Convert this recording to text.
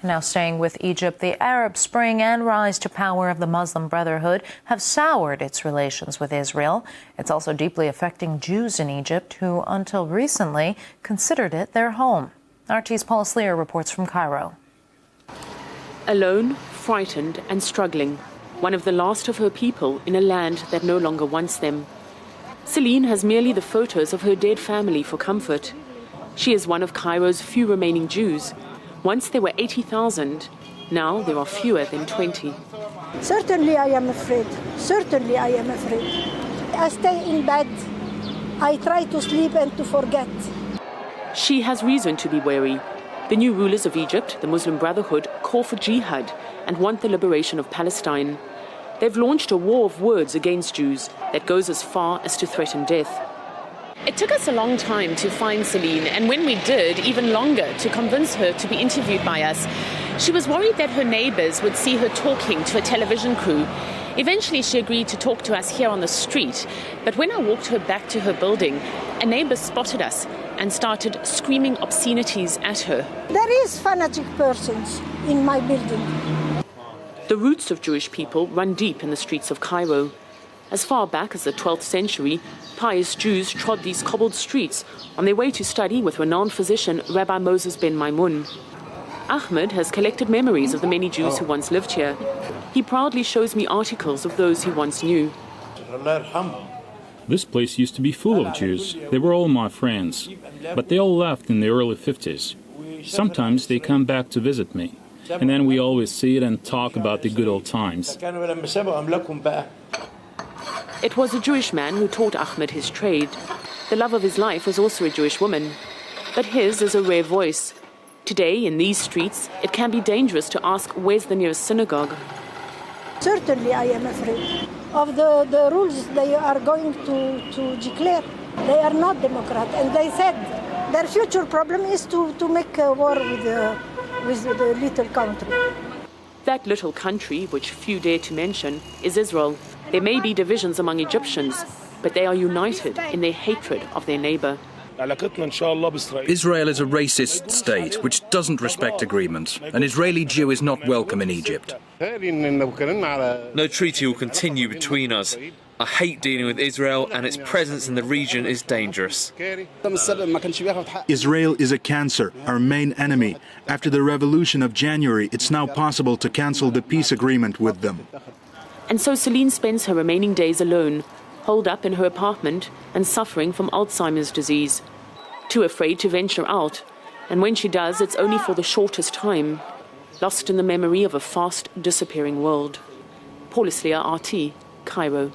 Now staying with Egypt, the Arab Spring and rise to power of the Muslim Brotherhood have soured its relations with Israel. It's also deeply affecting Jews in Egypt who, until recently, considered it their home. RT's Paul Sleer reports from Cairo. Alone, frightened and struggling, one of the last of her people in a land that no longer wants them. Celine has merely the photos of her dead family for comfort. She is one of Cairo's few remaining Jews. Once there were 80,000, now there are fewer than 20. Certainly I am afraid. Certainly I am afraid. I stay in bed. I try to sleep and to forget. She has reason to be wary. The new rulers of Egypt, the Muslim Brotherhood, call for jihad and want the liberation of Palestine. They've launched a war of words against Jews that goes as far as to threaten death. It took us a long time to find Celine, and when we did, even longer to convince her to be interviewed by us. She was worried that her neighbours would see her talking to a television crew. Eventually, she agreed to talk to us here on the street, but when I walked her back to her building, a neighbour spotted us and started screaming obscenities at her. There is fanatic persons in my building. The roots of Jewish people run deep in the streets of Cairo. As far back as the 12th century, pious Jews trod these cobbled streets on their way to study with renowned physician Rabbi Moses ben Maimun. Ahmed has collected memories of the many Jews who once lived here. He proudly shows me articles of those he once knew. This place used to be full of Jews. They were all my friends, but they all left in the early 50s. Sometimes they come back to visit me, and then we always sit and talk about the good old times. It was a Jewish man who taught Ahmed his trade. The love of his life was also a Jewish woman. But his is a rare voice. Today, in these streets, it can be dangerous to ask where's the nearest synagogue. Certainly I am afraid of the rules they are going to declare. They are not democrat, and they said their future problem is to make a war with the little country. That little country, which few dare to mention, is Israel. There may be divisions among Egyptians, but they are united in their hatred of their neighbour. Israel is a racist state which doesn't respect agreements. An Israeli Jew is not welcome in Egypt. No treaty will continue between us. I hate dealing with Israel, and its presence in the region is dangerous. Israel is a cancer, our main enemy. After the revolution of January, it's now possible to cancel the peace agreement with them. And so Celine spends her remaining days alone, holed up in her apartment and suffering from Alzheimer's disease. Too afraid to venture out, and when she does, it's only for the shortest time, lost in the memory of a fast disappearing world. Paul Sleer, RT, Cairo.